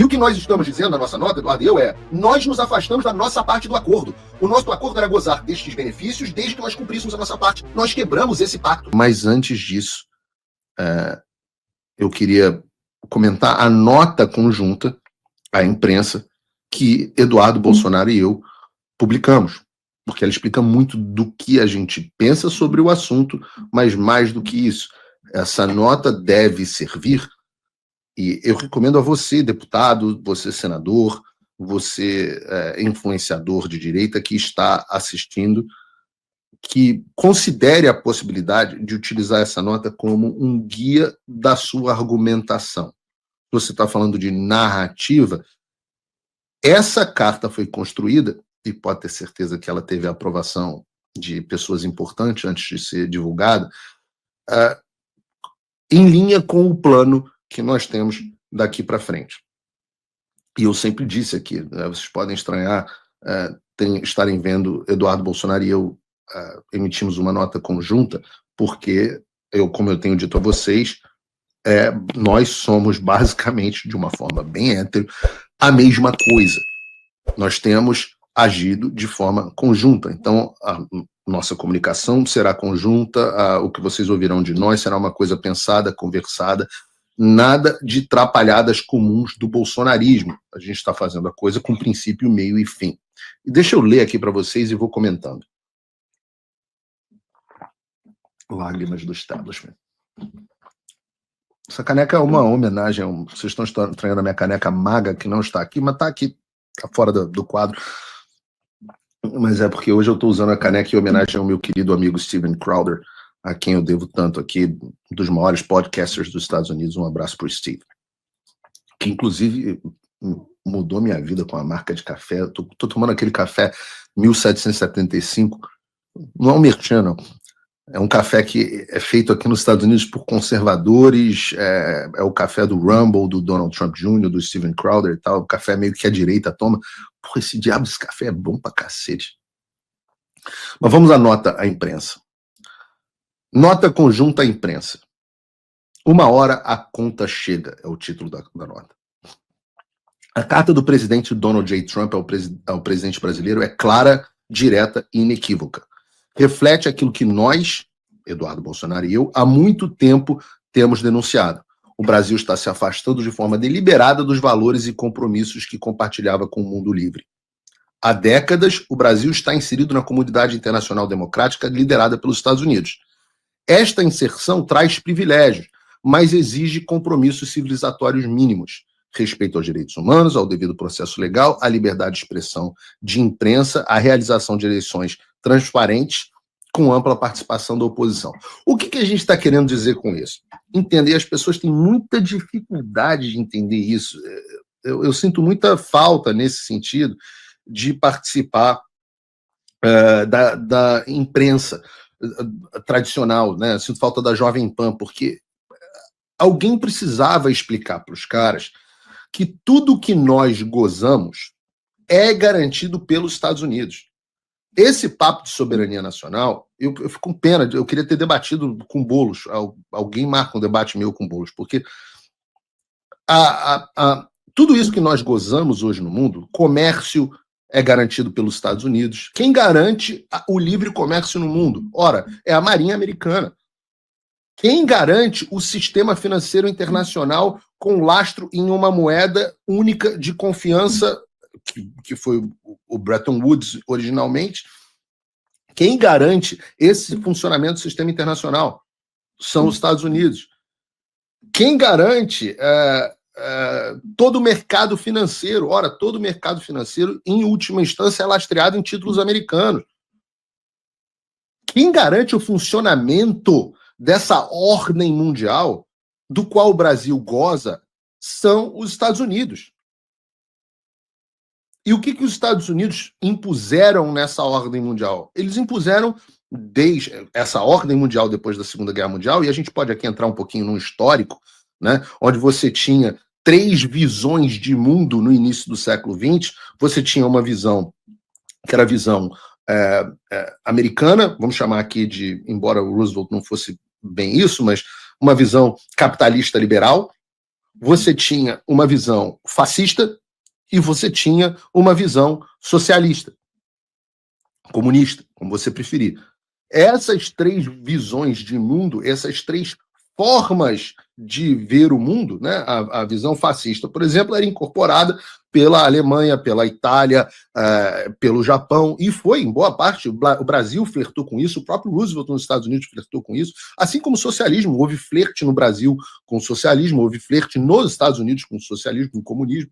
E o que nós estamos dizendo na nossa nota, Eduardo e eu, nós nos afastamos da nossa parte do acordo. O nosso acordo era gozar destes benefícios desde que nós cumpríssemos a nossa parte. Nós quebramos esse pacto. Mas antes disso, eu queria comentar a nota conjunta à imprensa que Eduardo Bolsonaro e eu publicamos, porque ela explica muito do que a gente pensa sobre o assunto, mas mais do que isso, essa nota deve servir, e eu recomendo a você, deputado, você senador, você influenciador de direita que está assistindo, que considere a possibilidade de utilizar essa nota como um guia da sua argumentação. Você está falando de narrativa, essa carta foi construída, e pode ter certeza que ela teve a aprovação de pessoas importantes antes de ser divulgada, em linha com o plano que nós temos daqui para frente. E eu sempre disse aqui, vocês podem estranhar estarem vendo Eduardo Bolsonaro e eu emitimos uma nota conjunta, porque como eu tenho dito a vocês, nós somos basicamente, de uma forma bem hétero, a mesma coisa. Nós temos agido de forma conjunta. Então, a nossa comunicação será conjunta, o que vocês ouvirão de nós será uma coisa pensada, conversada, nada de trapalhadas comuns do bolsonarismo. A gente está fazendo a coisa com princípio, meio e fim. E deixa eu ler aqui para vocês e vou comentando. Lágrimas do establishment. Essa caneca é uma homenagem, vocês estão estranhando a minha caneca maga, que não está aqui, mas está aqui, está fora do quadro. Mas é porque hoje eu estou usando a caneca em homenagem ao meu querido amigo Steven Crowder, a quem eu devo tanto aqui, um dos maiores podcasters dos Estados Unidos. Um abraço para o Steve, que inclusive mudou minha vida com a marca de café. Estou tomando aquele café 1775, não é um merchan, não. É um café que é feito aqui nos Estados Unidos por conservadores, é o café do Rumble, do Donald Trump Jr., do Steven Crowder e tal, o café meio que a direita toma. Porra, esse diabo desse café é bom pra cacete. Mas vamos à nota à imprensa. Nota conjunta à imprensa. 1 hora a conta chega, é o título da nota. A carta do presidente Donald J. Trump ao presidente brasileiro é clara, direta e inequívoca. Reflete aquilo que nós, Eduardo Bolsonaro e eu, há muito tempo temos denunciado. O Brasil está se afastando de forma deliberada dos valores e compromissos que compartilhava com o mundo livre. Há décadas, o Brasil está inserido na comunidade internacional democrática liderada pelos Estados Unidos. Esta inserção traz privilégios, mas exige compromissos civilizatórios mínimos. Respeito aos direitos humanos, ao devido processo legal, à liberdade de expressão de imprensa, à realização de eleições transparentes, com ampla participação da oposição. O que a gente está querendo dizer com isso? Entender, as pessoas têm muita dificuldade de entender isso. Eu sinto muita falta, nesse sentido, de participar da imprensa tradicional, né? Sinto falta da Jovem Pan, porque alguém precisava explicar para os caras que tudo que nós gozamos é garantido pelos Estados Unidos. Esse papo de soberania nacional, eu fico com pena, eu queria ter debatido com Boulos, alguém marca um debate meu com Boulos, porque tudo isso que nós gozamos hoje no mundo, comércio é garantido pelos Estados Unidos. Quem garante o livre comércio no mundo? Ora, é a Marinha Americana. Quem garante o sistema financeiro internacional com lastro em uma moeda única de confiança, que foi o Bretton Woods originalmente? Quem garante esse funcionamento do sistema internacional? São os Estados Unidos. Quem garante todo o mercado financeiro? Ora, todo o mercado financeiro, em última instância, é lastreado em títulos americanos. Quem garante o funcionamento dessa ordem mundial, do qual o Brasil goza, são os Estados Unidos. E o que os Estados Unidos impuseram nessa ordem mundial? Eles impuseram desde essa ordem mundial depois da Segunda Guerra Mundial, e a gente pode aqui entrar um pouquinho num histórico, né, onde você tinha 3 visões de mundo no início do século XX. Você tinha uma visão que era a visão americana, vamos chamar aqui de, embora o Roosevelt não fosse bem isso, mas uma visão capitalista liberal, você tinha uma visão fascista e você tinha uma visão socialista, comunista, como você preferir. Essas três visões de mundo, essas três formas de ver o mundo, né? A visão fascista, por exemplo, era incorporada pela Alemanha, pela Itália, pelo Japão, e foi, em boa parte, o Brasil flertou com isso, o próprio Roosevelt nos Estados Unidos flertou com isso, assim como o socialismo, houve flerte no Brasil com o socialismo, houve flerte nos Estados Unidos com o socialismo, com o comunismo.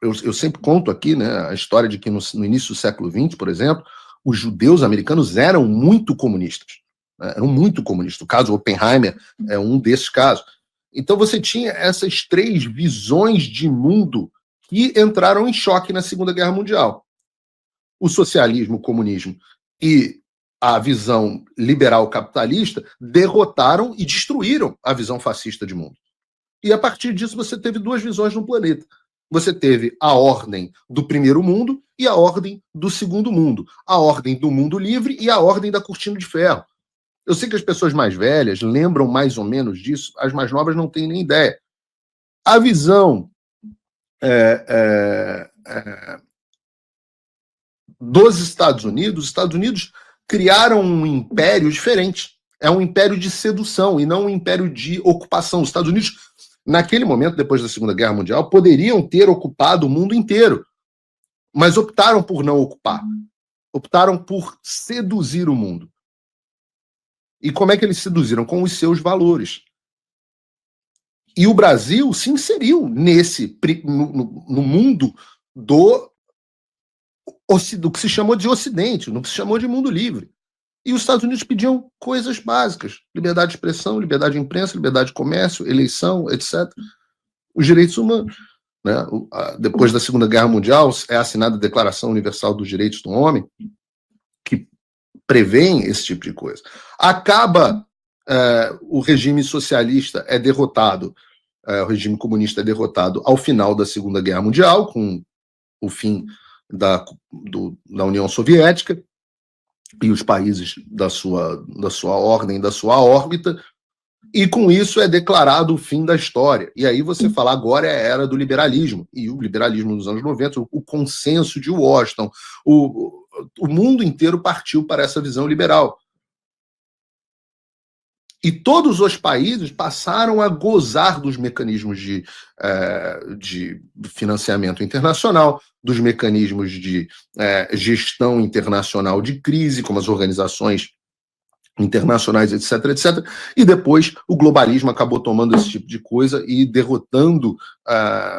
Eu sempre conto aqui, né, a história de que no início do século XX, por exemplo, os judeus americanos eram muito comunistas. Eram muito comunistas. O caso Oppenheimer é um desses casos. Então você tinha essas três visões de mundo que entraram em choque na Segunda Guerra Mundial. O socialismo, o comunismo e a visão liberal capitalista derrotaram e destruíram a visão fascista de mundo. E a partir disso você teve duas visões no planeta. Você teve a ordem do primeiro mundo e a ordem do segundo mundo. A ordem do mundo livre e a ordem da cortina de ferro. Eu sei que as pessoas mais velhas lembram mais ou menos disso, as mais novas não têm nem ideia. A visão dos Estados Unidos, os Estados Unidos criaram um império diferente. É um império de sedução e não um império de ocupação. Os Estados Unidos, naquele momento, depois da Segunda Guerra Mundial, poderiam ter ocupado o mundo inteiro, mas optaram por não ocupar. Optaram por seduzir o mundo. E como é que eles seduziram? Com os seus valores. E o Brasil se inseriu no mundo do que se chamou de Ocidente, não se chamou de mundo livre. E os Estados Unidos pediam coisas básicas: liberdade de expressão, liberdade de imprensa, liberdade de comércio, eleição, etc. Os direitos humanos. Né? Depois da Segunda Guerra Mundial, é assinada a Declaração Universal dos Direitos do Homem, que prevêem esse tipo de coisa. Acaba o regime socialista é derrotado, o regime comunista é derrotado ao final da Segunda Guerra Mundial, com o fim da União Soviética e os países da sua ordem, da sua órbita, e com isso é declarado o fim da história. E aí você fala, agora é a era do liberalismo. E o liberalismo nos anos 90, o consenso de Washington, o mundo inteiro partiu para essa visão liberal. E todos os países passaram a gozar dos mecanismos de financiamento internacional, dos mecanismos de gestão internacional de crise, como as organizações internacionais, etc., etc. E depois o globalismo acabou tomando esse tipo de coisa e derrotando,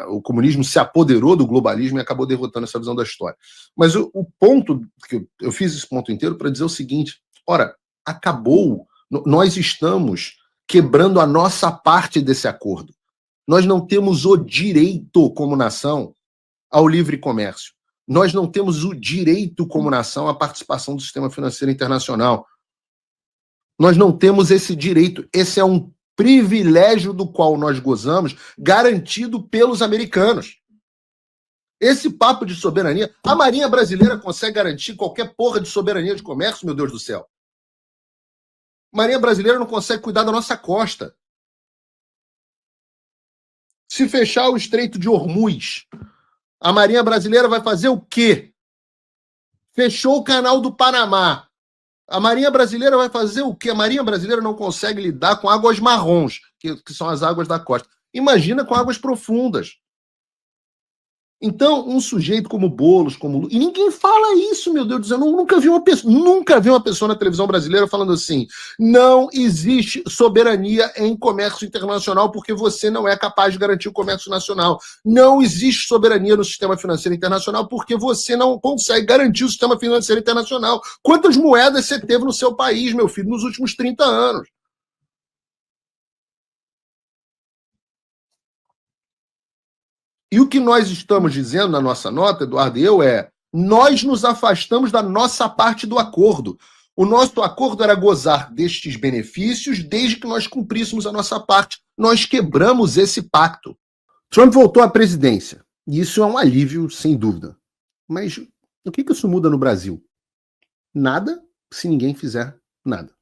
o comunismo se apoderou do globalismo e acabou derrotando essa visão da história. Mas o ponto, que eu fiz esse ponto inteiro para dizer o seguinte: ora, acabou. Nós estamos quebrando a nossa parte desse acordo. Nós não temos o direito, como nação, ao livre comércio. Nós não temos o direito, como nação, à participação do sistema financeiro internacional. Nós não temos esse direito. Esse é um privilégio do qual nós gozamos, garantido pelos americanos. Esse papo de soberania... A Marinha Brasileira consegue garantir qualquer porra de soberania de comércio, meu Deus do céu? A Marinha Brasileira não consegue cuidar da nossa costa. Se fechar o Estreito de Hormuz, a Marinha Brasileira vai fazer o quê? Fechou o Canal do Panamá. A Marinha Brasileira vai fazer o quê? A Marinha Brasileira não consegue lidar com águas marrons, que são as águas da costa. Imagina com águas profundas. Então, um sujeito como Boulos, como... E ninguém fala isso, meu Deus do céu. Eu nunca vi uma pessoa na televisão brasileira falando assim: não existe soberania em comércio internacional porque você não é capaz de garantir o comércio nacional. Não existe soberania no sistema financeiro internacional porque você não consegue garantir o sistema financeiro internacional. Quantas moedas você teve no seu país, meu filho, nos últimos 30 anos? E o que nós estamos dizendo na nossa nota, Eduardo e eu, nós nos afastamos da nossa parte do acordo. O nosso acordo era gozar destes benefícios desde que nós cumpríssemos a nossa parte. Nós quebramos esse pacto. Trump voltou à presidência. E isso é um alívio, sem dúvida. Mas o que isso muda no Brasil? Nada, se ninguém fizer nada.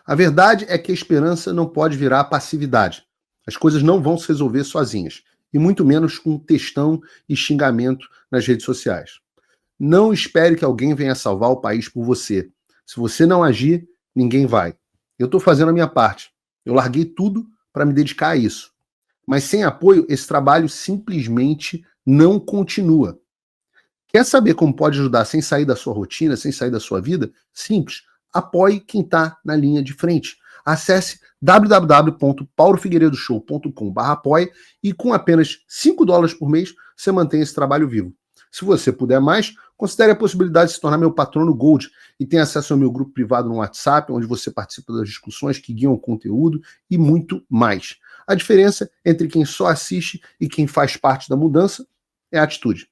A verdade é que a esperança não pode virar passividade. As coisas não vão se resolver sozinhas, e muito menos com textão e xingamento nas redes sociais. Não espere que alguém venha salvar o país por você. Se você não agir, ninguém vai. Eu estou fazendo a minha parte. Eu larguei tudo para me dedicar a isso. Mas sem apoio, esse trabalho simplesmente não continua. Quer saber como pode ajudar sem sair da sua rotina, sem sair da sua vida? Simples. Apoie quem está na linha de frente. Acesse www.paulofigueiredoshow.com/apoie e com apenas $5 por mês você mantém esse trabalho vivo. Se você puder mais, considere a possibilidade de se tornar meu patrono Gold e tenha acesso ao meu grupo privado no WhatsApp, onde você participa das discussões que guiam o conteúdo e muito mais. A diferença entre quem só assiste e quem faz parte da mudança é a atitude.